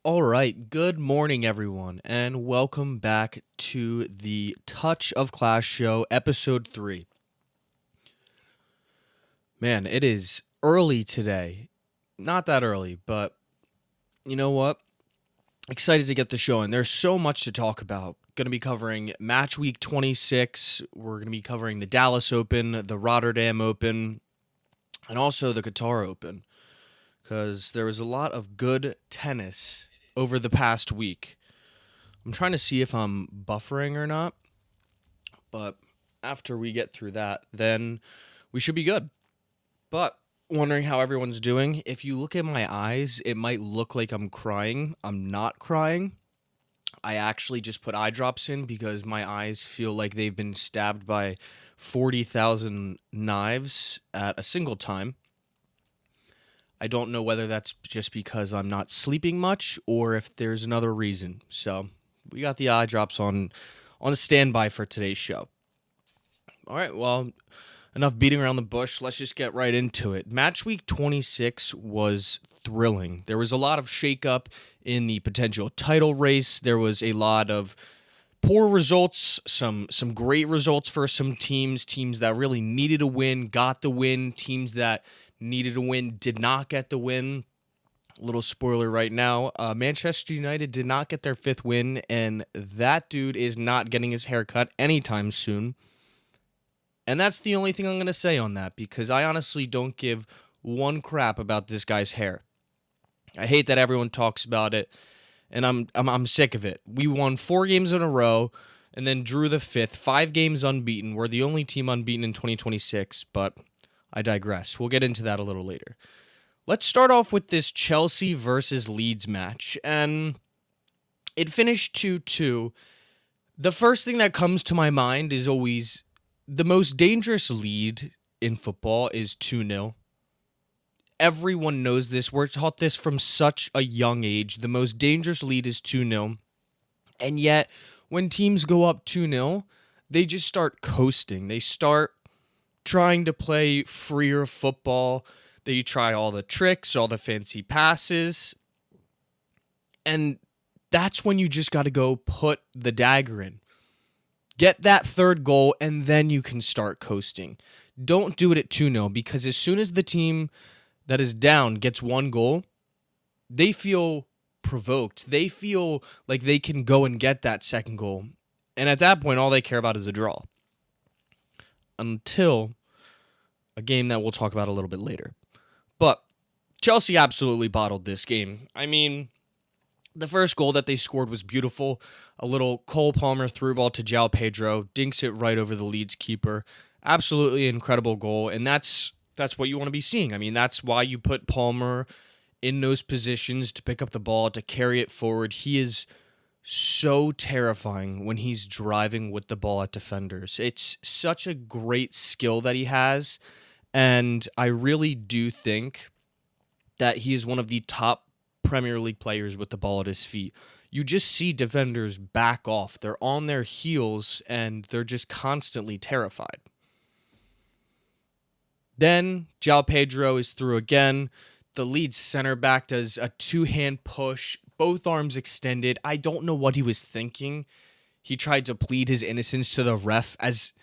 All right, good morning, everyone, and welcome back to the Touch of Class Show, Episode 3. Man, it is early today. Not that early, but you know what? Excited to get the show in. There's so much to talk about. Going to be covering Match Week 26. We're going to be covering the Dallas Open, the Rotterdam Open, and also the Qatar Open, because there was a lot of good tennis over the past week. I'm trying to see if I'm buffering or not. But after we get through that, then we should be good. But wondering how everyone's doing. If you look at my eyes, it might look like I'm crying. I'm not crying. I actually just put eye drops in because my eyes feel like they've been stabbed by 40,000 knives at a single time. I don't know whether that's just because I'm not sleeping much or if there's another reason. So we got the eye drops on standby for today's show. All right, well, enough beating around the bush. Let's just get right into it. Match week 26 was thrilling. There was a lot of shakeup in the potential title race. There was a lot of poor results, some great results for some teams that really needed a win, got the win, teams that needed a win did not get the win. Little spoiler right now, Manchester United did not get their fifth win, and that dude is not getting his hair cut anytime soon. And that's the only thing I'm going to say on that, because I honestly don't give one crap about this guy's hair. I hate that everyone talks about it, and I'm sick of it. We won 4 games in a row and then drew the 5th, 5 games unbeaten. We're the only team unbeaten in 2026, but I digress. We'll get into that a little later. Let's start off with this Chelsea versus Leeds match, and it finished 2-2. The first thing that comes to my mind is always the most dangerous lead in football is 2-0. Everyone knows this. We're taught this from such a young age. The most dangerous lead is 2-0. And yet, when teams go up 2-0, they just start coasting. They start trying to play freer football. They try all the tricks, all the fancy passes. And that's when you just got to go put the dagger in. Get that third goal, and then you can start coasting. Don't do it at 2-0, because as soon as the team that is down gets one goal, they feel provoked. They feel like they can go and get that second goal. And at that point, all they care about is a draw. Until a game that we'll talk about a little bit later. But Chelsea absolutely bottled this game. I mean, the first goal that they scored was beautiful. A little Cole Palmer through ball to João Pedro, dinks it right over the Leeds keeper. Absolutely incredible goal, and that's what you want to be seeing. I mean, that's why you put Palmer in those positions to pick up the ball, to carry it forward. He is so terrifying when he's driving with the ball at defenders. It's such a great skill that he has, and I really do think that he is one of the top Premier League players with the ball at his feet. You just see defenders back off. They're on their heels, and they're just constantly terrified. Then João Pedro is through again. The Leeds center back does a two-hand push, both arms extended. I don't know what he was thinking. He tried to plead his innocence to the ref, as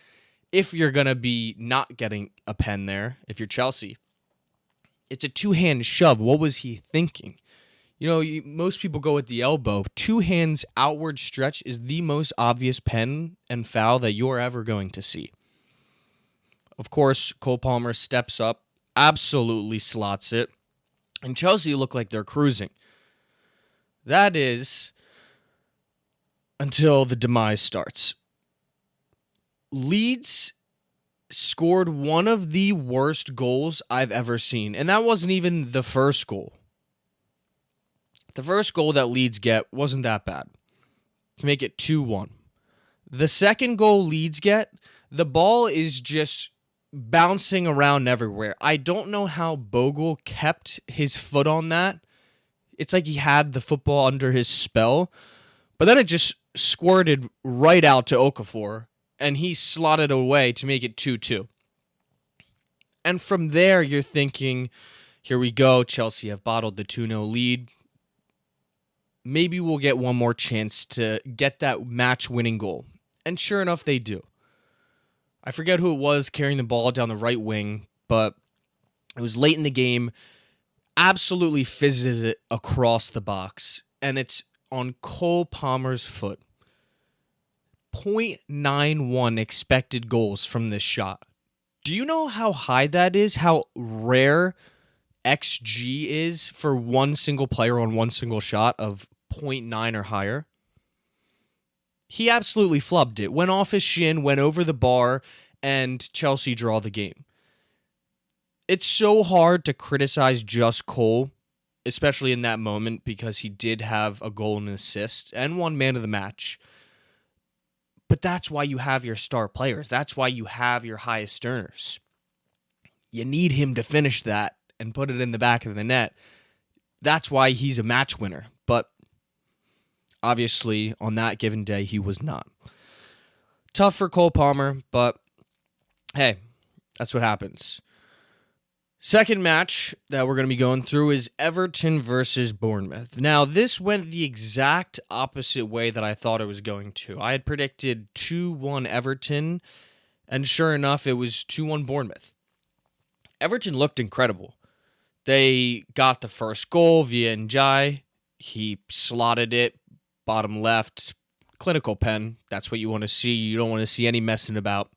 if you're going to be not getting a pen there, if you're Chelsea. It's a two-hand shove. What was he thinking? You know, most people go with the elbow. Two hands outward stretch is the most obvious pen and foul that you're ever going to see. Of course, Cole Palmer steps up, absolutely slots it, and Chelsea look like they're cruising. That is until the demise starts. Leeds scored one of the worst goals I've ever seen, and that wasn't even the first goal. The first goal that Leeds get wasn't that bad, to make it 2-1. The second goal Leeds get, the ball is just bouncing around everywhere. I don't know how Bogle kept his foot on that. It's like he had the football under his spell, but then it just squirted right out to Okafor, and he slotted away to make it 2-2. And from there, you're thinking, here we go, Chelsea have bottled the 2-0 lead. maybe we'll get one more chance to get that match-winning goal. And sure enough, they do. I forget who it was carrying the ball down the right wing, but it was late in the game. Absolutely fizzes it across the box, and it's on Cole Palmer's foot. 0.91 expected goals from this shot. Do you know how high that is? How rare XG is for one single player on one single shot of 0.9 or higher? He absolutely flubbed it. Went off his shin, went over the bar, and Chelsea draw the game. It's so hard to criticize just Cole, especially in that moment, because he did have a goal and an assist and one man of the match. But that's why you have your star players. That's why you have your highest earners. You need him to finish that and put it in the back of the net. That's why he's a match winner. But obviously, on that given day, he was not. Tough for Cole Palmer, but hey, that's what happens. Second match that we're going to be going through is Everton versus Bournemouth. Now, this went the exact opposite way that I thought it was going to. I had predicted 2-1 Everton, and sure enough, it was 2-1 Bournemouth. Everton looked incredible. They got the first goal via Njai. He slotted it, bottom left, clinical pen. That's what you want to see. You don't want to see any messing about.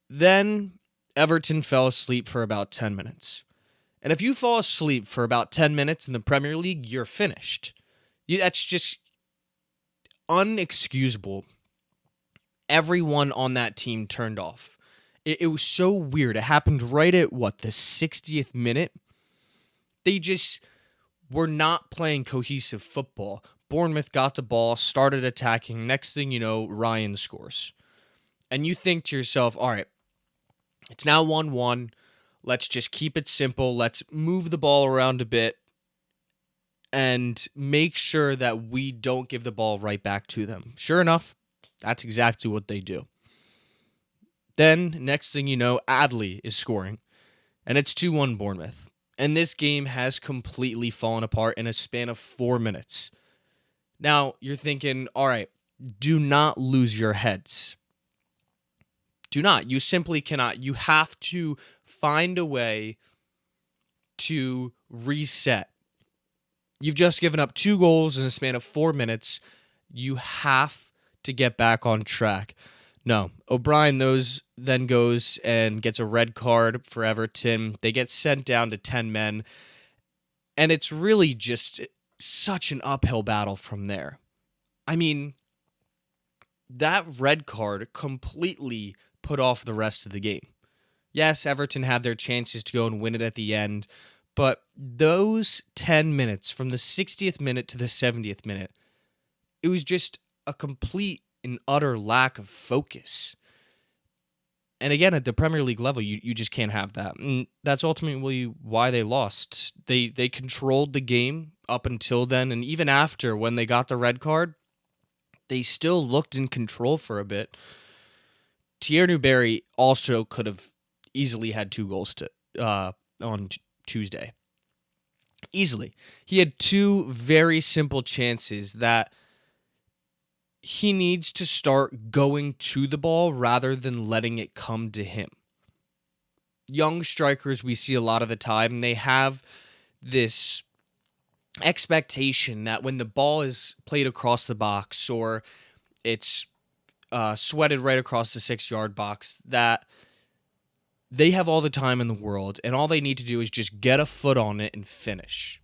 Then Everton fell asleep for about 10 minutes. And if you fall asleep for about 10 minutes in the Premier League, you're finished. That's just unexcusable. Everyone on that team turned off. It was so weird. It happened right at, the 60th minute? They just were not playing cohesive football. Bournemouth got the ball, started attacking. Next thing you know, Ryan scores. And you think to yourself, all right, it's now 1-1. Let's just keep it simple. Let's move the ball around a bit and make sure that we don't give the ball right back to them. Sure enough, that's exactly what they do. Then, next thing you know, Adley is scoring, and it's 2-1 Bournemouth. And this game has completely fallen apart in a span of 4 minutes. Now, you're thinking, all right, do not lose your heads. Do not. You simply cannot. You have to find a way to reset. You've just given up 2 goals in a span of 4 minutes. You have to get back on track. No. O'Brien then goes and gets a red card for Everton. They get sent down to 10 men. And it's really just such an uphill battle from there. I mean, that red card completely put off the rest of the game. Yes, Everton had their chances to go and win it at the end, but those 10 minutes from the 60th minute to the 70th minute, it was just a complete and utter lack of focus. And again, at the Premier League level, you just can't have that. And that's ultimately why they lost. They controlled the game up until then, and even after, when they got the red card, they still looked in control for a bit. Thierry Newberry also could have easily had 2 goals on Tuesday. Easily. He had 2 very simple chances that he needs to start going to the ball rather than letting it come to him. Young strikers we see a lot of the time, they have this expectation that when the ball is played across the box or it's sweated right across the 6-yard box, that they have all the time in the world and all they need to do is just get a foot on it and finish.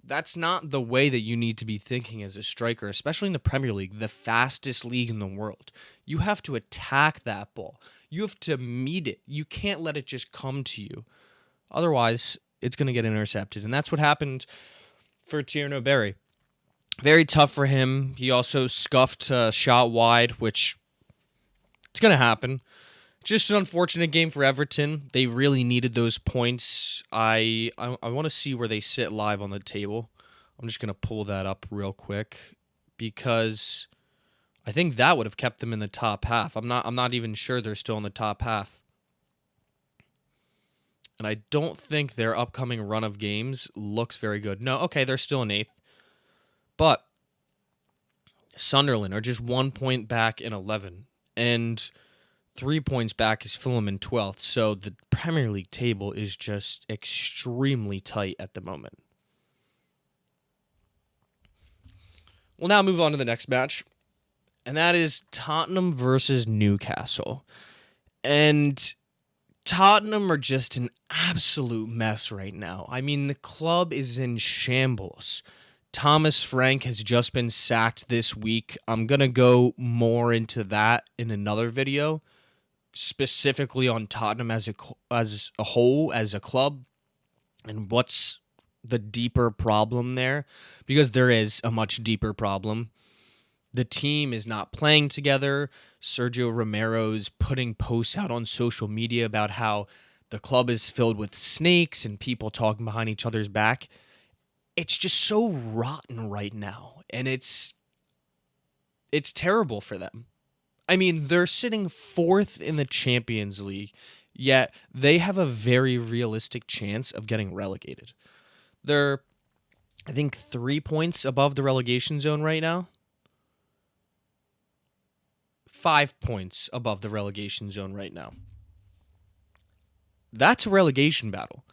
That's not the way that you need to be thinking as a striker, especially in the Premier League, the fastest league in the world. You have to attack that ball. You have to meet it. You can't let it just come to you. Otherwise, it's going to get intercepted. And that's what happened for Thierry Newberry. Very tough for him. He also scuffed a shot wide, which it's going to happen. Just an unfortunate game for Everton. They really needed those points. I want to see where they sit live on the table. I'm just going to pull that up real quick because I think that would have kept them in the top half. I'm not even sure they're still in the top half. And I don't think their upcoming run of games looks very good. No, okay, they're still in 8th. But Sunderland are just 1 point back in 11, and 3 points back is Fulham in 12th. So the Premier League table is just extremely tight at the moment. We'll now move on to the next match, and that is Tottenham versus Newcastle. And Tottenham are just an absolute mess right now. I mean, the club is in shambles. Thomas Frank has just been sacked this week. I'm going to go more into that in another video, specifically on Tottenham as a whole, as a club, and what's the deeper problem there, because there is a much deeper problem. The team is not playing together. Sergio Romero's putting posts out on social media about how the club is filled with snakes and people talking behind each other's back. It's just so rotten right now, and it's terrible for them. I mean, they're sitting 4th in the Champions League, yet they have a very realistic chance of getting relegated. They're, I think, 3 points above the relegation zone right now. 5 points above the relegation zone right now. That's a relegation battle.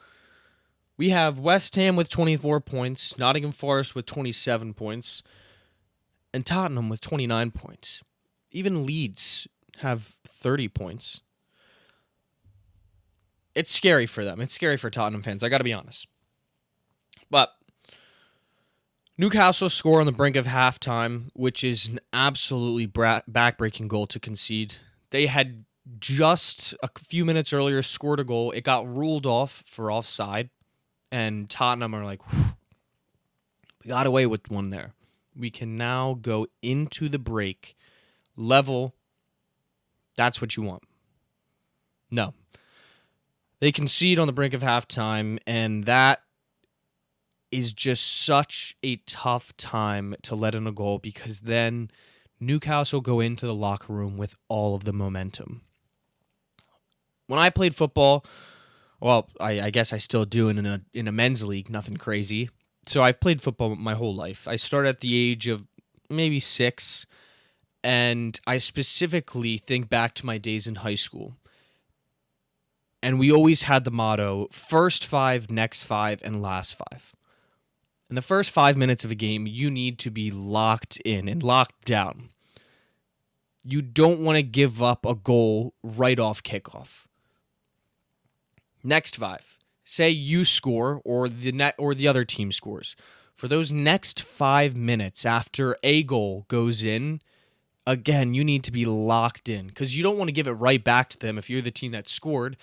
We have West Ham with 24 points, Nottingham Forest with 27 points, and Tottenham with 29 points. Even Leeds have 30 points. It's scary for them. It's scary for Tottenham fans, I got to be honest. But Newcastle score on the brink of halftime, which is an absolutely backbreaking goal to concede. They had just a few minutes earlier scored a goal. It got ruled off for offside, and Tottenham are like, whew, we got away with one there. We can now go into the break level. That's what you want. No. They concede on the brink of halftime, and that is just such a tough time to let in a goal, because then Newcastle go into the locker room with all of the momentum. When I played football, well, I guess I still do in a men's league, nothing crazy. So I've played football my whole life. I started at the age of maybe 6, and I specifically think back to my days in high school. And we always had the motto, first 5, next 5, and last 5. In the first 5 minutes of a game, you need to be locked in and locked down. You don't want to give up a goal right off kickoff. Next 5. Say you score or the other team scores. For those next 5 minutes after a goal goes in, again, you need to be locked in, because you don't want to give it right back to them if you're the team that scored.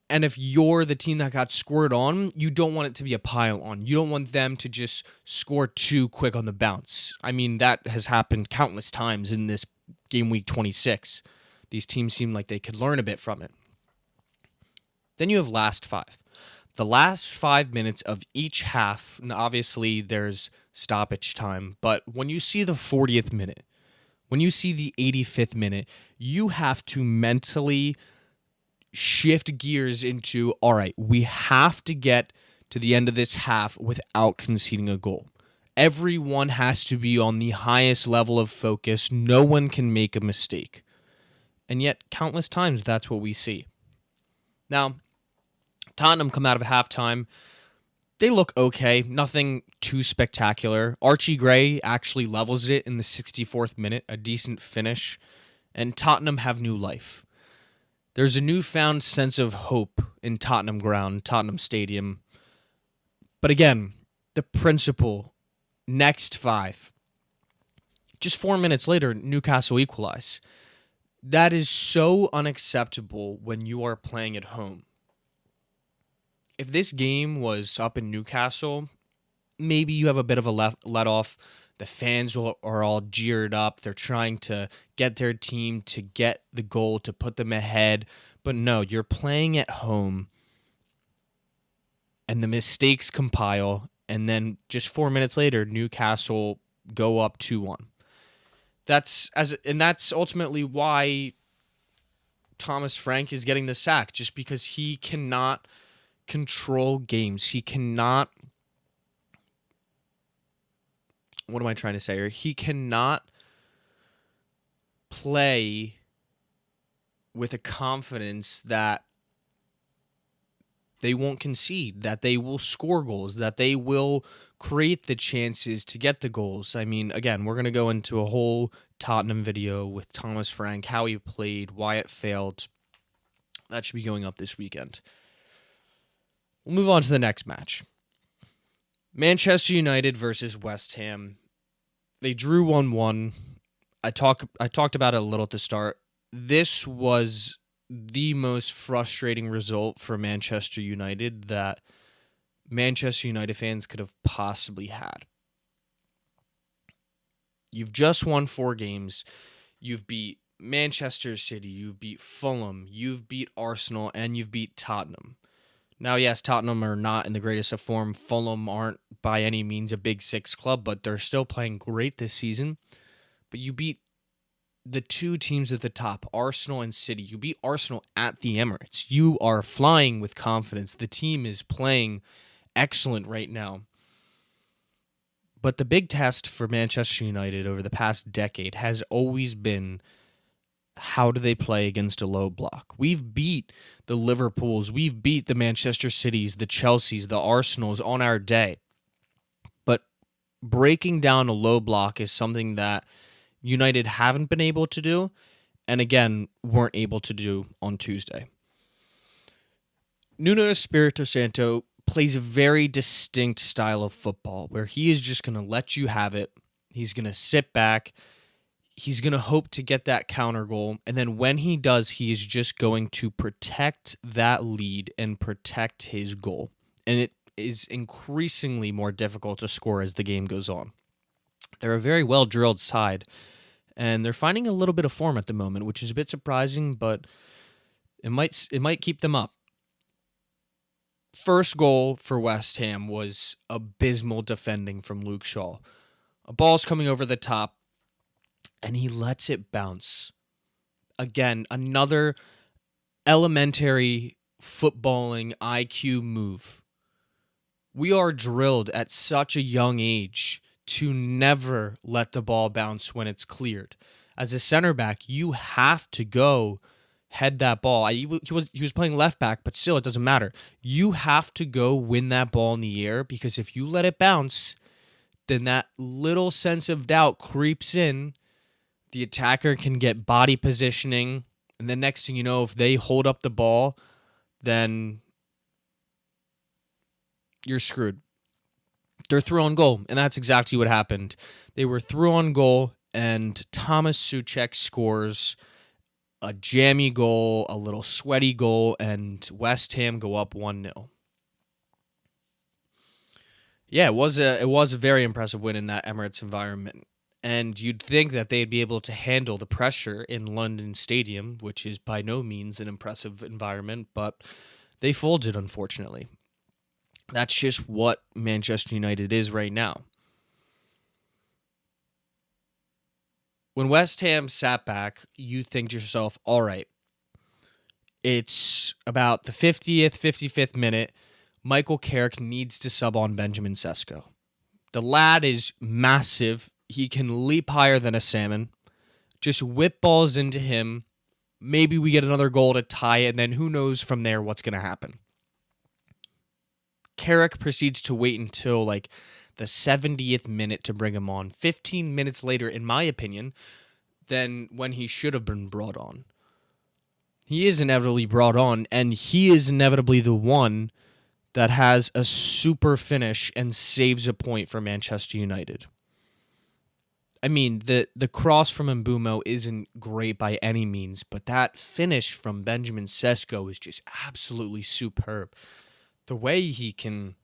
And if you're the team that got scored on, you don't want it to be a pile on. You don't want them to just score too quick on the bounce. I mean, that has happened countless times in this game week 26. These teams seem like they could learn a bit from it. Then you have last 5. The last 5 minutes of each half, and obviously there's stoppage time, but when you see the 40th minute, when you see the 85th minute, you have to mentally shift gears into, all right, we have to get to the end of this half without conceding a goal. Everyone has to be on the highest level of focus. No one can make a mistake. And yet, countless times, that's what we see. Now, Tottenham come out of halftime. They look okay. Nothing too spectacular. Archie Gray actually levels it in the 64th minute, a decent finish. And Tottenham have new life. There's a newfound sense of hope in Tottenham ground, Tottenham Stadium. But again, the principle, next 5. Just 4 minutes later, Newcastle equalize. That is so unacceptable when you are playing at home. If this game was up in Newcastle, maybe you have a bit of a let off. The fans are all jeered up. They're trying to get their team to get the goal to put them ahead. But no, you're playing at home, and the mistakes compile, and then just 4 minutes later, Newcastle go up 2-1. That's ultimately why Thomas Frank is getting the sack, just because he cannot control games. He cannot what am I trying to say here? He cannot play with a confidence that they won't concede, that they will score goals, that they will create the chances to get the goals. I mean, again, we're going to go into a whole Tottenham video with Thomas Frank, how he played, why it failed. That should be going up this weekend. We'll move on to the next match. Manchester United versus West Ham. They drew 1-1. I talked about it a little at the start. This was the most frustrating result for Manchester United that Manchester United fans could have possibly had. You've just won 4 games. You've beat Manchester City. You've beat Fulham. You've beat Arsenal. And you've beat Tottenham. Now, yes, Tottenham are not in the greatest of form. Fulham aren't by any means a Big Six club, but they're still playing great this season. But you beat the 2 teams at the top, Arsenal and City. You beat Arsenal at the Emirates. You are flying with confidence. The team is playing excellent right now. But the big test for Manchester United over the past decade has always been, how do they play against a low block? We've beat the Liverpools, we've beat the Manchester Cities, the Chelseas, the Arsenals on our day. But breaking down a low block is something that United haven't been able to do, and again, weren't able to do on Tuesday. Nuno Espirito Santo plays a very distinct style of football where he is just going to let you have it. He's going to sit back. He's going to hope to get that counter goal. And then when he does, he is just going to protect that lead and protect his goal. And it is increasingly more difficult to score as the game goes on. They're a very well-drilled side, and they're finding a little bit of form at the moment, which is a bit surprising, but it might keep them up. First goal for West Ham was abysmal defending from Luke Shaw. A ball's coming over the top, and he lets it bounce. Again, another elementary footballing IQ move. We are drilled at such a young age to never let the ball bounce when it's cleared. As a center back, you have to go head that ball. He was playing left back, but still, it doesn't matter. You have to go win that ball in the air, because if you let it bounce, then that little sense of doubt creeps in. The attacker can get body positioning, and the next thing you know, if they hold up the ball, then you're screwed. They're through on goal, and that's exactly what happened. They were through on goal, and Thomas Souček scores a jammy goal, a little sweaty goal, and West Ham go up 1-0. Yeah, it was a very impressive win in that Emirates environment. And you'd think that they'd be able to handle the pressure in London Stadium, which is by no means an impressive environment, but they folded, unfortunately. That's just what Manchester United is right now. When West Ham sat back, you think to yourself, all right, it's about the 50th, 55th minute. Michael Carrick needs to sub on Benjamin Sesko. The lad is massive. He can leap higher than a salmon. Just whip balls into him. Maybe we get another goal to tie it, and then who knows from there what's going to happen. Carrick proceeds to wait until like the 70th minute to bring him on. 15 minutes later, in my opinion, than when he should have been brought on. He is inevitably brought on, and he is inevitably the one that has a super finish and saves a point for Manchester United. I mean, the cross from Mbeumo isn't great by any means, but that finish from Benjamin Sesko is just absolutely superb. The way he can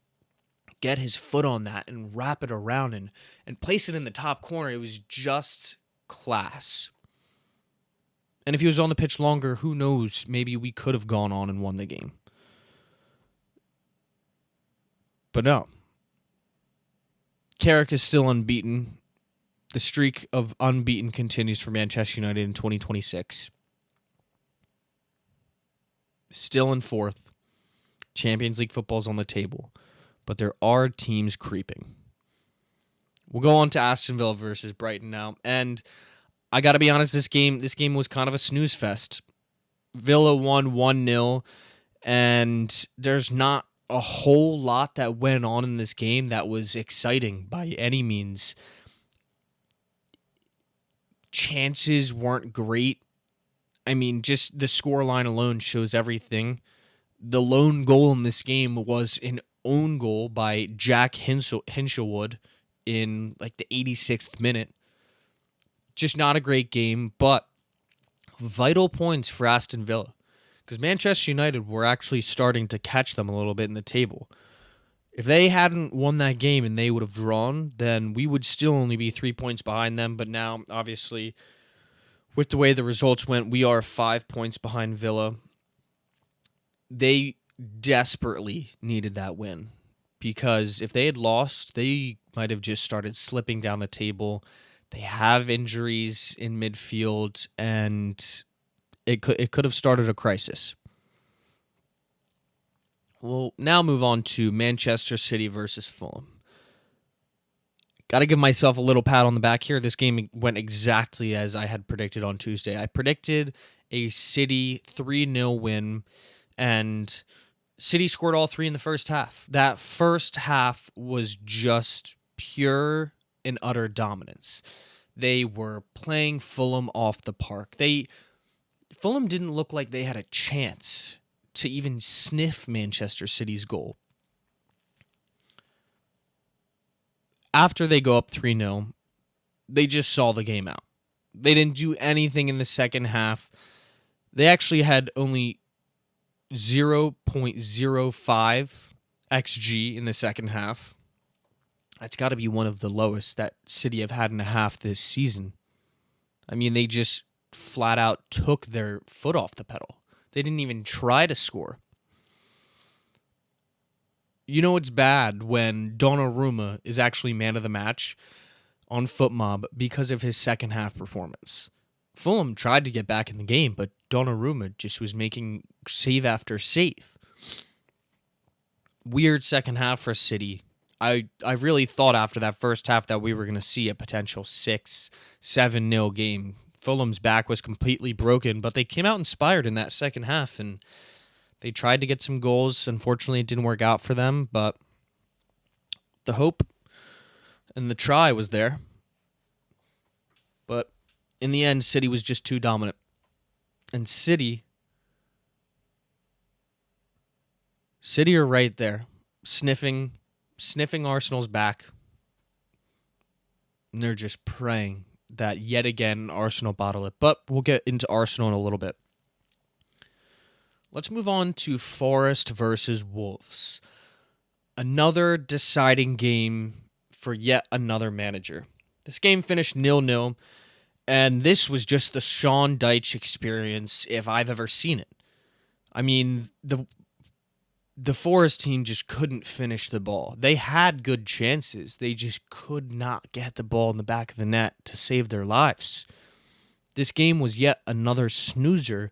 get his foot on that and wrap it around and place it in the top corner, it was just class. And if he was on the pitch longer, who knows, maybe we could have gone on and won the game. But no. Carrick is still unbeaten. The streak of unbeaten continues for Manchester United in 2026. Still in fourth. Champions League football's on the table. But there are teams creeping. We'll go on to Aston Villa versus Brighton now. And I got to be honest, this game was kind of a snooze fest. Villa won 1-0, and there's not a whole lot that went on in this game that was exciting by any means. Chances weren't great. I mean, just the scoreline alone shows everything. The lone goal in this game was an own goal by Jack Hinshelwood in like the 86th minute. Just not a great game, but vital points for Aston Villa, because Manchester United were actually starting to catch them a little bit in the table. If they hadn't won that game and they would have drawn, then we would still only be 3 points behind them. But now, obviously, with the way the results went, we are 5 points behind Villa. They desperately needed that win, because if they had lost, they might have just started slipping down the table. They have injuries in midfield, and it could have started a crisis. We'll now move on to Manchester City versus Fulham. Got to give myself a little pat on the back here. This game went exactly as I had predicted on Tuesday. I predicted a City 3-0 win, and City scored all three in the first half. That first half was just pure and utter dominance. They were playing Fulham off the park. Fulham didn't look like they had a chance to even sniff Manchester City's goal. After they go up 3-0, they just saw the game out. They didn't do anything in the second half. They actually had only 0.05 XG in the second half. That's got to be one of the lowest that City have had in a half this season. I mean, they just flat out took their foot off the pedal. They didn't even try to score. You know it's bad when Donnarumma is actually man of the match on FootMob because of his second half performance. Fulham tried to get back in the game, but Donnarumma just was making save after save. Weird second half for City. I really thought after that first half that we were going to see a potential 6-7-0 game. Fulham's back was completely broken, but they came out inspired in that second half, and they tried to get some goals. Unfortunately, it didn't work out for them, but the hope and the try was there. But in the end, City was just too dominant. And City are right there, sniffing Arsenal's back. And they're just praying that yet again Arsenal bottle it. But we'll get into Arsenal in a little bit. Let's move on to Forest versus Wolves. Another deciding game for yet another manager. This game finished 0-0, and this was just the Sean Dyche experience if I've ever seen it. I mean, the Forest team just couldn't finish the ball. They had good chances. They just could not get the ball in the back of the net to save their lives. This game was yet another snoozer,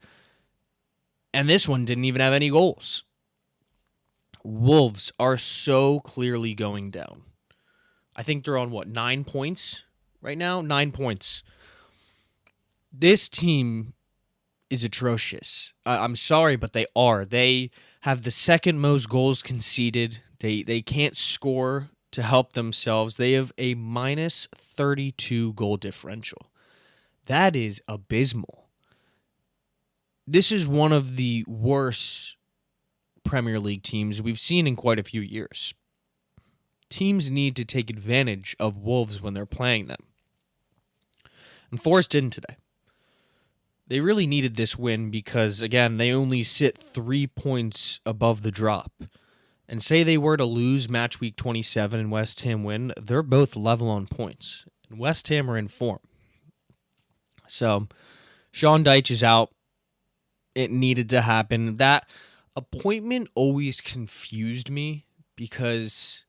and this one didn't even have any goals. Wolves are so clearly going down. I think they're on, 9 points right now? 9 points. This team is atrocious. I'm sorry, but they are. They have the second most goals conceded. They can't score to help themselves. They have a minus 32 goal differential. That is abysmal. This is one of the worst Premier League teams we've seen in quite a few years. Teams need to take advantage of Wolves when they're playing them. And Forest didn't today. They really needed this win because, again, they only sit 3 points above the drop. And say they were to lose match week 27 and West Ham win, they're both level on points. And West Ham are in form. So, Sean Dyche is out. It needed to happen. That appointment always confused me because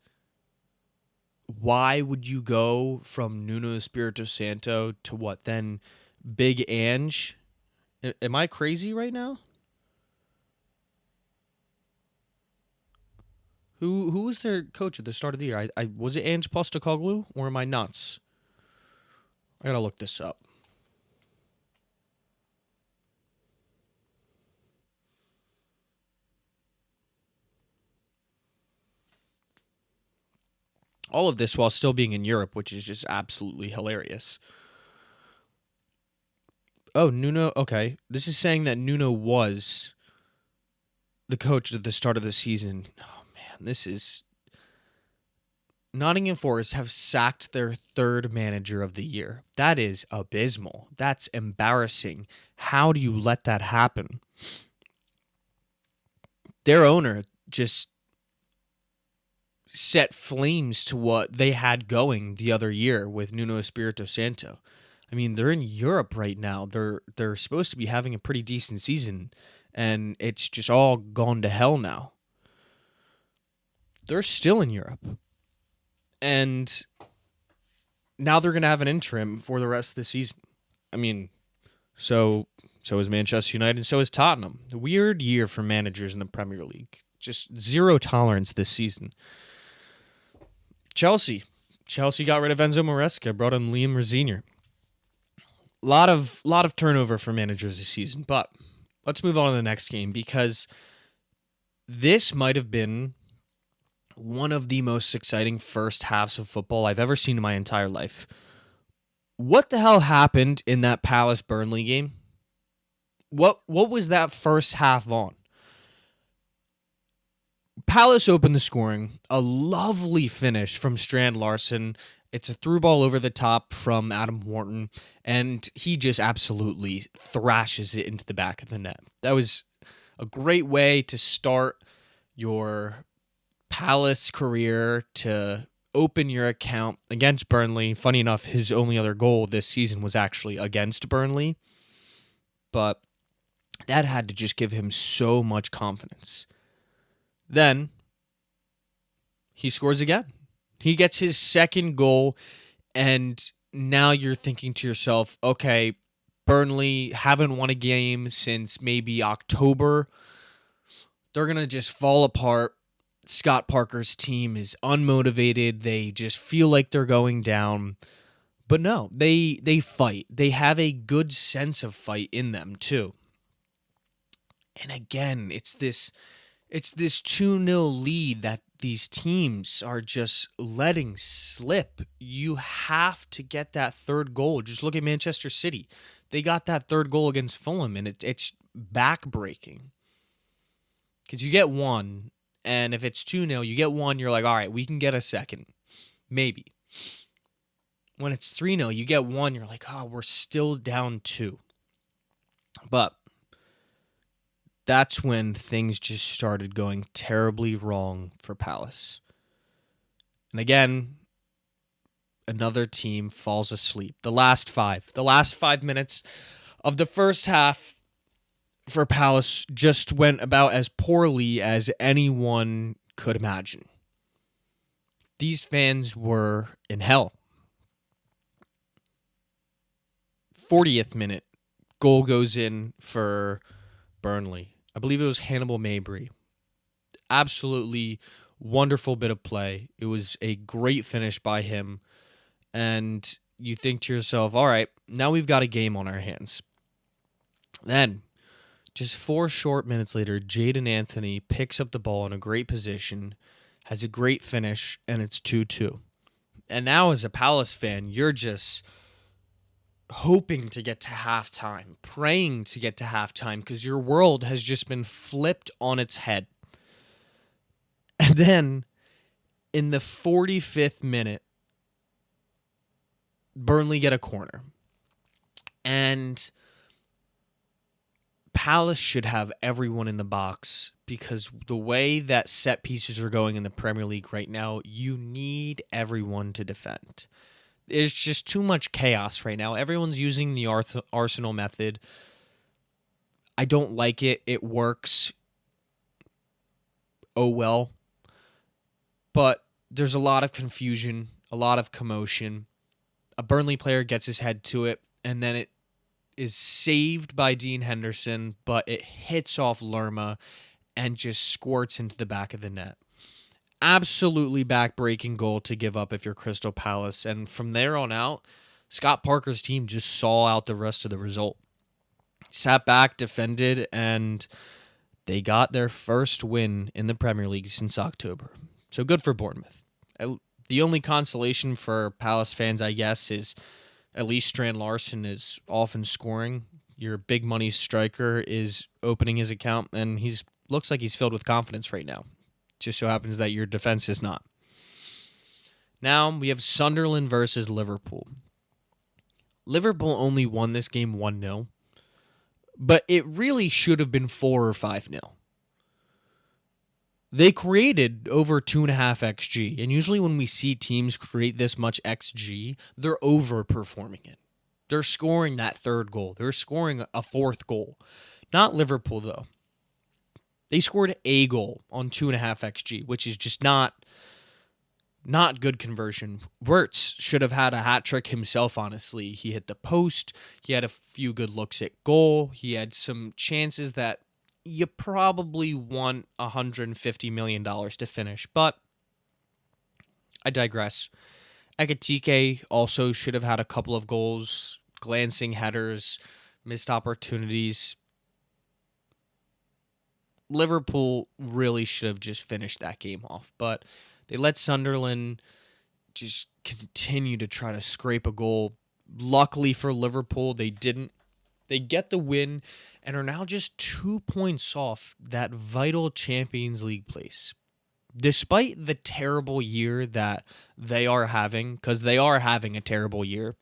why would you go from Nuno Espirito Santo to what then Big Ange? Am I crazy right now? Who was their coach at the start of the year? I was it Ange Postecoglou or am I nuts? I gotta look this up. All of this while still being in Europe, which is just absolutely hilarious. Oh, Nuno. Okay, this is saying that Nuno was the coach at the start of the season. Oh man, this is Nottingham Forest have sacked their third manager of the year. That is abysmal. That's embarrassing. How do you let that happen? Their owner just set flames to what they had going the other year with Nuno Espirito Santo. I mean, they're in Europe right now. They're supposed to be having a pretty decent season, and it's just all gone to hell now. They're still in Europe. And now they're going to have an interim for the rest of the season. I mean, so is Manchester United, and so is Tottenham. A weird year for managers in the Premier League. Just zero tolerance this season. Chelsea got rid of Enzo Maresca, brought in Liam Rosenior. Lot of turnover for managers this season, but let's move on to the next game because this might have been one of the most exciting first halves of football I've ever seen in my entire life. What the hell happened in that Palace Burnley game? What was that first half on? Palace opened the scoring. A lovely finish from Strand Larson. It's a through ball over the top from Adam Wharton, and he just absolutely thrashes it into the back of the net. That was a great way to start your Palace career, to open your account against Burnley. Funny enough, his only other goal this season was actually against Burnley, but that had to just give him so much confidence. Then he scores again. He gets his second goal, and now you're thinking to yourself, okay, Burnley haven't won a game since maybe October. They're going to just fall apart. Scott Parker's team is unmotivated. They just feel like they're going down. But no, they fight. They have a good sense of fight in them too. And again, it's this 2-0 lead that these teams are just letting slip. You have to get that third goal. Just look at Manchester City. They got that third goal against Fulham, and it's back-breaking. Because you get one, and if it's 2-0, you get one, you're like, all right, we can get a second. Maybe. When it's 3-0, you get one, you're like, oh, we're still down 2. But that's when things just started going terribly wrong for Palace. And again, another team falls asleep. The last 5 minutes of the first half for Palace just went about as poorly as anyone could imagine. These fans were in hell. 40th minute, goal goes in for Burnley. I believe it was Hannibal Mabry. Absolutely wonderful bit of play. It was a great finish by him. And you think to yourself, all right, now we've got a game on our hands. Then, just 4 short minutes later, Jadon Anthony picks up the ball in a great position, has a great finish, and it's 2-2. And now as a Palace fan, you're just hoping to get to halftime, praying to get to halftime, because your world has just been flipped on its head. And then, in the 45th minute, Burnley get a corner. And Palace should have everyone in the box, because the way that set pieces are going in the Premier League right now, you need everyone to defend. There's just too much chaos right now. Everyone's using the Arsenal method. I don't like it. It works. Oh well. But there's a lot of confusion, a lot of commotion. A Burnley player gets his head to it, and then it is saved by Dean Henderson, but it hits off Lerma and just squirts into the back of the net. absolutely back-breaking goal to give up if you're Crystal Palace. And from there on out, Scott Parker's team just saw out the rest of the result. Sat back, defended, and they got their first win in the Premier League since October. So good for Bournemouth. The only consolation for Palace fans, I guess, is at least Strand Larson is often scoring. Your big money striker is opening his account, and he's looks like he's filled with confidence right now. Just so happens that your defense is not. Now we have Sunderland versus Liverpool. Liverpool only won this game 1-0, but it really should have been 4 or 5-0. They created over 2.5 XG, and usually when we see teams create this much XG, they're overperforming it. They're scoring that third goal. They're scoring a fourth goal. Not Liverpool, though. They scored a goal on 2.5 XG, which is just not good conversion. Wirtz should have had a hat trick himself, honestly. He hit the post. He had a few good looks at goal. He had some chances that you probably want $150 million to finish, but I digress. Ekitike also should have had a couple of goals, glancing headers, missed opportunities. Liverpool really should have just finished that game off, but they let Sunderland just continue to try to scrape a goal. Luckily for Liverpool, they didn't. They get the win and are now just 2 points off that vital Champions League place. Despite the terrible year that they are having, because they are having a terrible year,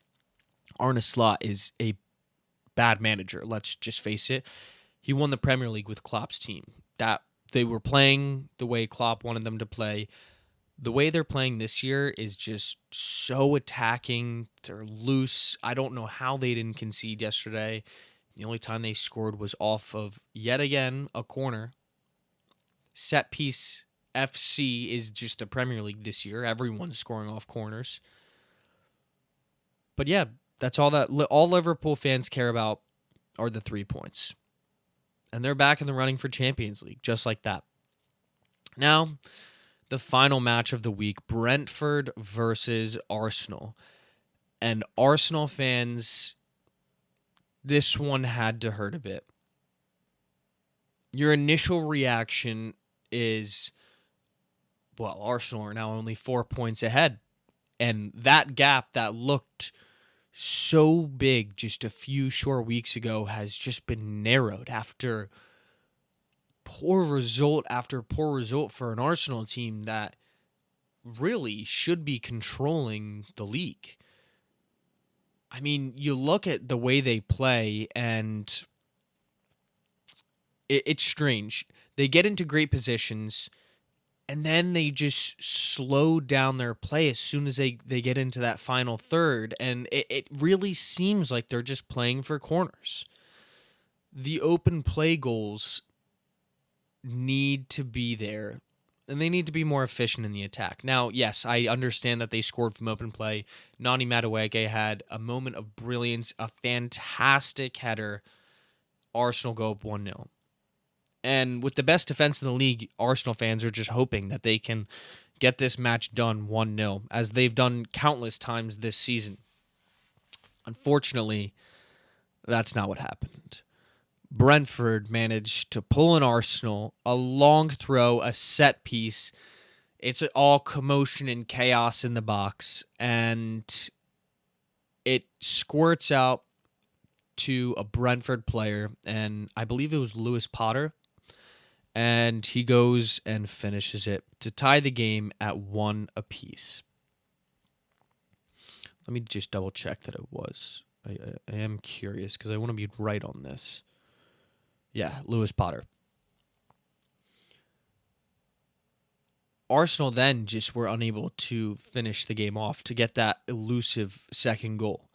Arne Slot is a bad manager, let's just face it. He won the Premier League with Klopp's team. That they were playing the way Klopp wanted them to play. The way they're playing this year is just so attacking. They're loose. I don't know how they didn't concede yesterday. The only time they scored was off of, yet again, a corner. Set piece FC is just the Premier League this year. Everyone's scoring off corners. But yeah, that's all Liverpool fans care about are the 3 points. And they're back in the running for Champions League, just like that. Now, the final match of the week, Brentford versus Arsenal. And Arsenal fans, this one had to hurt a bit. Your initial reaction is, well, Arsenal are now only 4 points ahead. And that gap that looked so big just a few short weeks ago has just been narrowed after poor result after poor result for an Arsenal team that really should be controlling the league. I mean, you look at the way they play and it's strange. They get into great positions and then they just slow down their play as soon as they get into that final third. And it really seems like they're just playing for corners. The open play goals need to be there, and they need to be more efficient in the attack. Now, yes, I understand that they scored from open play. Nani Madueke had a moment of brilliance, a fantastic header. Arsenal go up 1-0. And with the best defense in the league, Arsenal fans are just hoping that they can get this match done 1-0, as they've done countless times this season. Unfortunately, that's not what happened. Brentford managed to pull an Arsenal, a long throw, a set piece. It's all commotion and chaos in the box, and it squirts out to a Brentford player, and I believe it was Lewis Potter, and he goes and finishes it to tie the game at 1 apiece. Let me just double check that it was. I am curious because I want to be right on this. Yeah, Lewis Potter. Arsenal then just were unable to finish the game off to get that elusive second goal.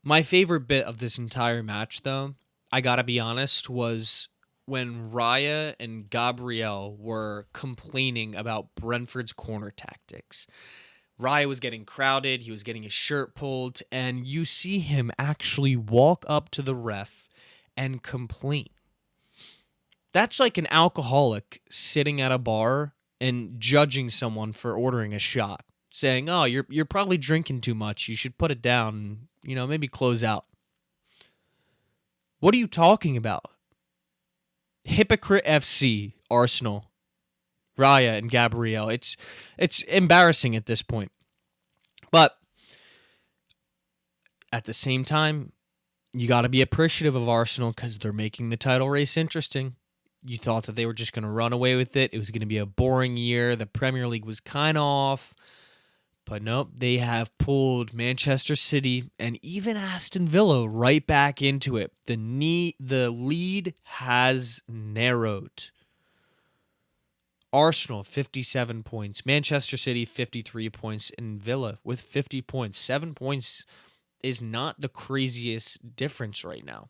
My favorite bit of this entire match, though, I gotta be honest, was when Raya and Gabriel were complaining about Brentford's corner tactics. Raya was getting crowded, he was getting his shirt pulled, and you see him actually walk up to the ref and complain. That's like an alcoholic sitting at a bar and judging someone for ordering a shot, saying, "Oh, you're probably drinking too much. You should put it down and, maybe close out." What are you talking about? Hypocrite FC, Arsenal, Raya and Gabriel. It's embarrassing at this point. But at the same time, you got to be appreciative of Arsenal because they're making the title race interesting. You thought that they were just going to run away with it. It was going to be a boring year. The Premier League was kind of off. But nope, they have pulled Manchester City and even Aston Villa right back into it. The lead has narrowed. Arsenal, 57 points. Manchester City, 53 points. And Villa with 50 points. 7 points is not the craziest difference right now.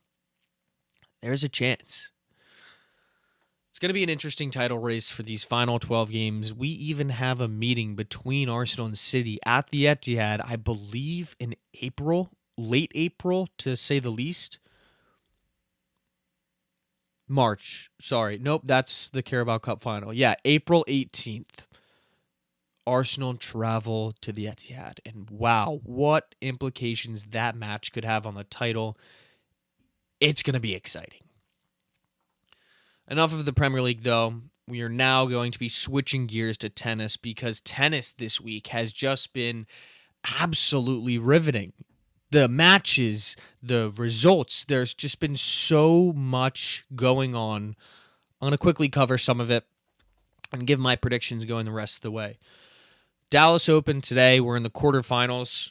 There's a chance. It's going to be an interesting title race for these final 12 games. We even have a meeting between Arsenal and City at the Etihad, I believe in April, late April to say the least. March, sorry. Nope, that's the Carabao Cup final. Yeah, April 18th. Arsenal travel to the Etihad. And wow, what implications that match could have on the title. It's going to be exciting. Enough of the Premier League, though. We are now going to be switching gears to tennis because tennis this week has just been absolutely riveting. The matches, the results, there's just been so much going on. I'm going to quickly cover some of it and give my predictions going the rest of the way. Dallas Open today, we're in the quarterfinals.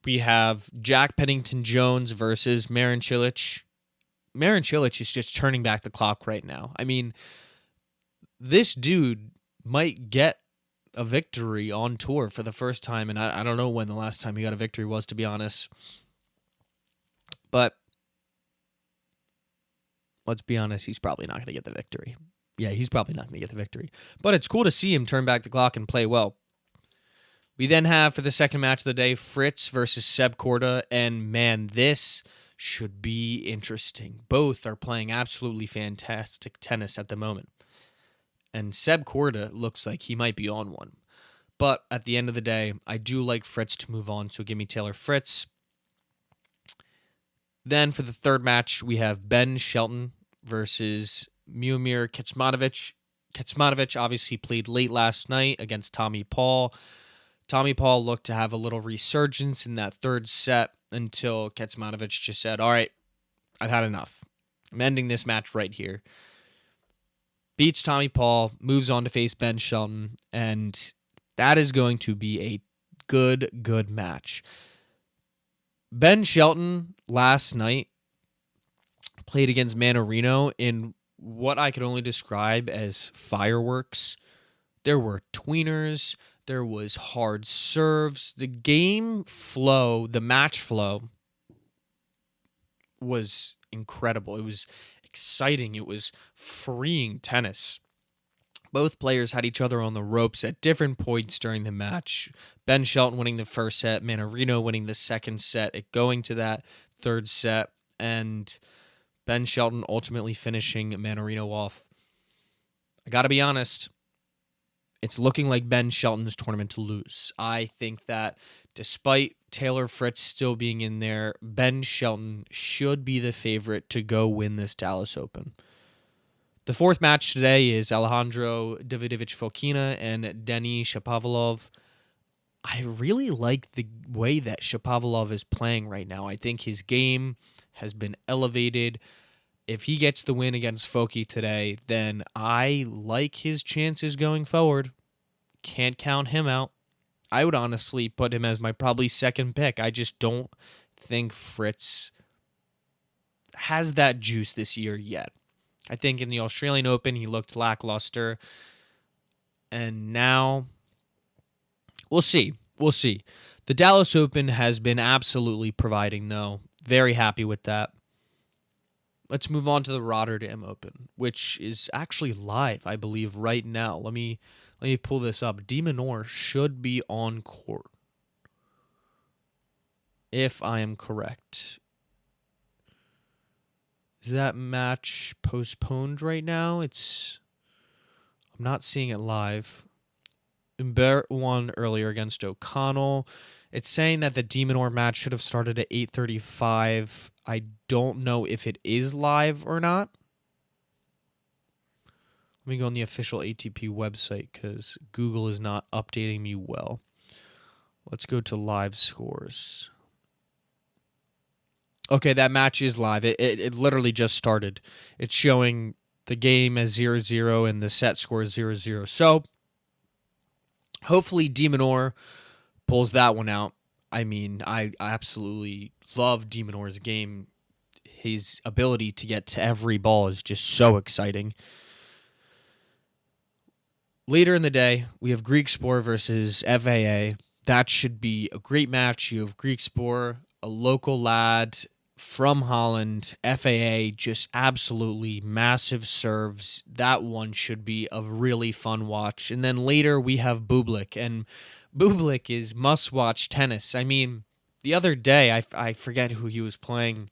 We have Jack Pennington-Jones versus Marin Cilic. Marin Cilic is just turning back the clock right now. I mean, this dude might get a victory on tour for the first time, and I don't know when the last time he got a victory was, to be honest. But let's be honest, he's probably not going to get the victory. Yeah, he's probably not going to get the victory. But it's cool to see him turn back the clock and play well. We then have, for the second match of the day, Fritz versus Seb Korda, and man, this should be interesting. Both are playing absolutely fantastic tennis at the moment. And Seb Korda looks like he might be on one. But at the end of the day, I do like Fritz to move on, so give me Taylor Fritz. Then for the third match, we have Ben Shelton versus Miomir Kecmanovic. Kecmanovic obviously played late last night against Tommy Paul. Tommy Paul looked to have a little resurgence in that third set until Kecmanovic just said, "All right, I've had enough. I'm ending this match right here." Beats Tommy Paul, moves on to face Ben Shelton, and that is going to be a good match. Ben Shelton last night played against Mannarino in what I could only describe as fireworks. There were tweeners. There was hard serves. The game flow, the match flow was incredible. It was exciting. It was freeing tennis. Both players had each other on the ropes at different points during the match. Ben Shelton winning the first set, Mannarino winning the second set, it going to that third set, and Ben Shelton ultimately finishing Mannarino off. I got to be honest, it's looking like Ben Shelton's tournament to lose. I think that despite Taylor Fritz still being in there, Ben Shelton should be the favorite to go win this Dallas Open. The fourth match today is Alejandro Davidovich Fokina and Denis Shapovalov. I really like the way that Shapovalov is playing right now. I think his game has been elevated. If he gets the win against Foki today, then I like his chances going forward. Can't count him out. I would honestly put him as my probably second pick. I just don't think Fritz has that juice this year yet. I think in the Australian Open, he looked lackluster. And now, we'll see. We'll see. The Dallas Open has been absolutely providing, though. Very happy with that. Let's move on to the Rotterdam Open, which is actually live, I believe, right now. Let me pull this up. De Minaur should be on court, if I am correct. Is that match postponed right now? I'm not seeing it live. Humbert won earlier against O'Connell. It's saying that the de Minaur match should have started at 8:35. I don't know if it is live or not. Let me go on the official ATP website because Google is not updating me well. Let's go to live scores. Okay, that match is live. It literally just started. It's showing the game as 0-0 and the set score is 0-0. So, hopefully de Minaur pulls that one out. I mean, I absolutely love de Minaur's game. His ability to get to every ball is just so exciting. Later in the day, we have Griekspoor versus FAA. That should be a great match. You have Griekspoor, a local lad from Holland. FAA, just absolutely massive serves. That one should be a really fun watch. And then later we have Bublik, and Bublik is must-watch tennis. I mean, the other day, I forget who he was playing,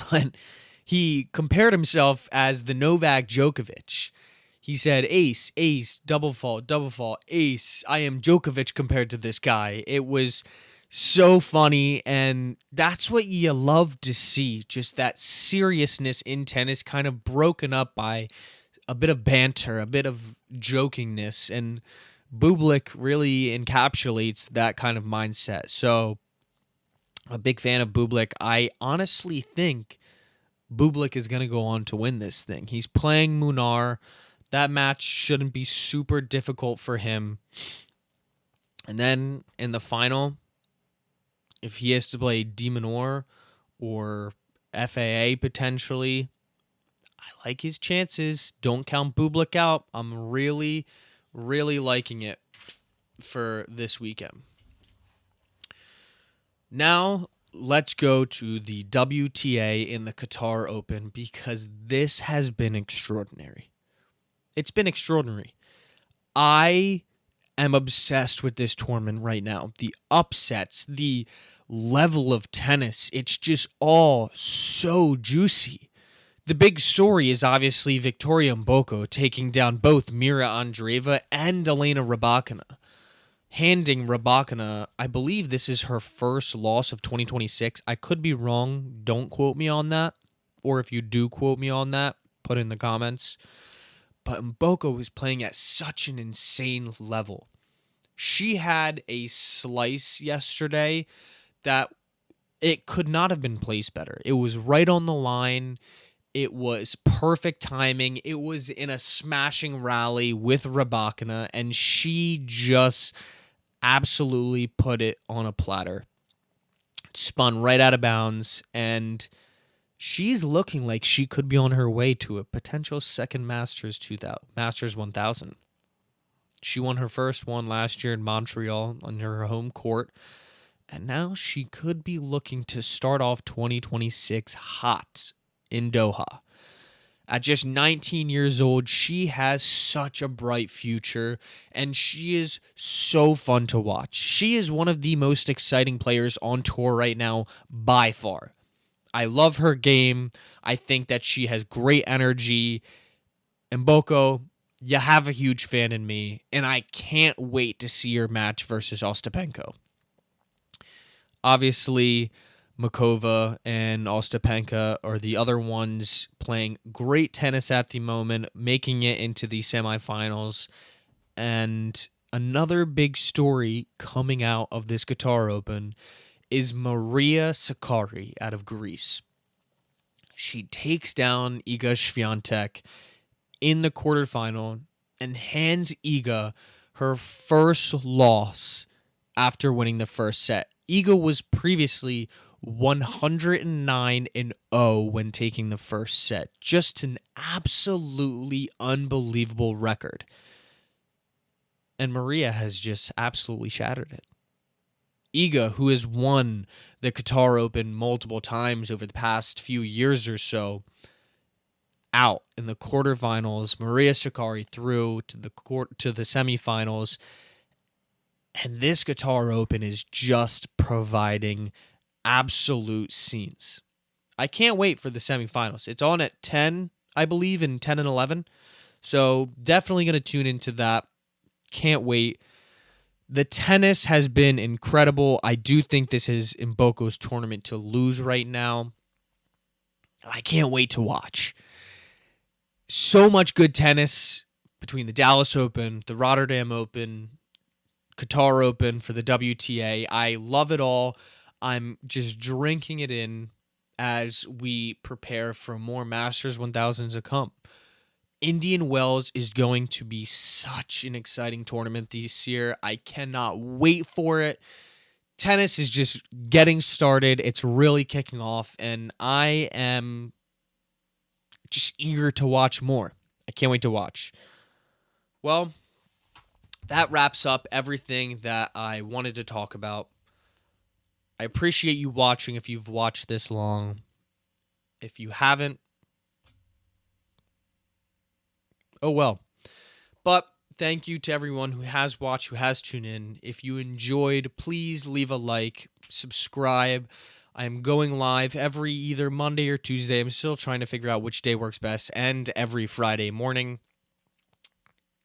but he compared himself as the Novak Djokovic. He said, ace, ace, double fault, ace. I am Djokovic compared to this guy. It was so funny, and that's what you love to see. Just that seriousness in tennis kind of broken up by a bit of banter, a bit of jokingness, and Bublik really encapsulates that kind of mindset. So, a big fan of Bublik. I honestly think Bublik is going to go on to win this thing. He's playing Munar. That match shouldn't be super difficult for him. And then in the final, if he has to play de Minaur or FAA potentially, I like his chances. Don't count Bublik out. I'm really, really liking it for this weekend. Now, let's go to the WTA in the Qatar Open because this has been extraordinary. It's been extraordinary. I am obsessed with this tournament right now. The upsets, the level of tennis, it's just all so juicy. The big story is obviously Victoria Mboko taking down both Mira Andreeva and Elena Rybakina. Handing Rybakina, I believe this is her first loss of 2026. I could be wrong. Don't quote me on that. Or if you do quote me on that, put in the comments. But Mboko was playing at such an insane level. She had a slice yesterday that it could not have been placed better. It was right on the line. It was perfect timing. It was in a smashing rally with Rybakina, and she just absolutely put it on a platter. Spun right out of bounds, and she's looking like she could be on her way to a potential second Masters 1000. She won her first one last year in Montreal on her home court, and now she could be looking to start off 2026 hot in Doha. At just 19 years old, she has such a bright future, and she is so fun to watch. She is one of the most exciting players on tour right now by far. I love her game. I think that she has great energy. And Mboko, you have a huge fan in me, and I can't wait to see your match versus Ostapenko. Obviously, Makova and Ostapenko are the other ones playing great tennis at the moment, making it into the semifinals. And another big story coming out of this Qatar Open is Maria Sakkari out of Greece. She takes down Iga Swiatek in the quarterfinal and hands Iga her first loss after winning the first set. Iga was previously 109-0 when taking the first set. Just an absolutely unbelievable record. And Maria has just absolutely shattered it. Iga, who has won the Qatar Open multiple times over the past few years or so, out in the quarterfinals. Maria Sakkari through to the semifinals. And this Qatar Open is just providing absolute scenes. I can't wait for the semifinals. It's on at 10, I believe, in 10 and 11. So definitely going to tune into that. Can't wait. The tennis has been incredible. I do think this is Mboko's tournament to lose right now. I can't wait to watch. So much good tennis between the Dallas Open, the Rotterdam Open, Qatar Open for the WTA. I love it all. I'm just drinking it in as we prepare for more Masters 1000s to come. Indian Wells is going to be such an exciting tournament this year. I cannot wait for it. Tennis is just getting started. It's really kicking off, and I am just eager to watch more. I can't wait to watch. Well, that wraps up everything that I wanted to talk about. I appreciate you watching if you've watched this long. If you haven't, oh well. But thank you to everyone who has watched, who has tuned in. If you enjoyed, please leave a like, subscribe. I'm going live every either Monday or Tuesday. I'm still trying to figure out which day works best, and every Friday morning.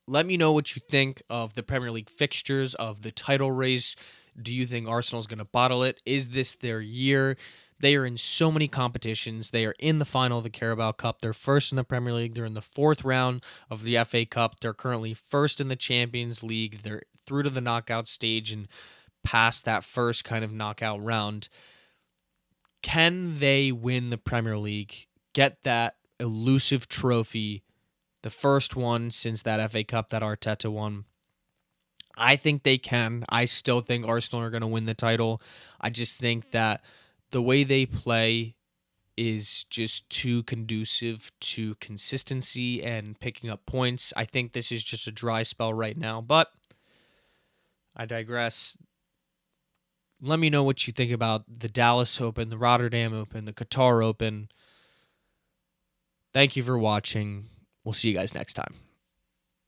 Let me know what you think of the Premier League fixtures, of the title race. Do you think Arsenal's going to bottle it? Is this their year? They are in so many competitions. They are in the final of the Carabao Cup. They're first in the Premier League. They're in the fourth round of the FA Cup. They're currently first in the Champions League. They're through to the knockout stage and past that first kind of knockout round. Can they win the Premier League, get that elusive trophy, the first one since that FA Cup that Arteta won? I think they can. I still think Arsenal are going to win the title. I just think that the way they play is just too conducive to consistency and picking up points. I think this is just a dry spell right now, but I digress. Let me know what you think about the Dallas Open, the Rotterdam Open, the Qatar Open. Thank you for watching. We'll see you guys next time.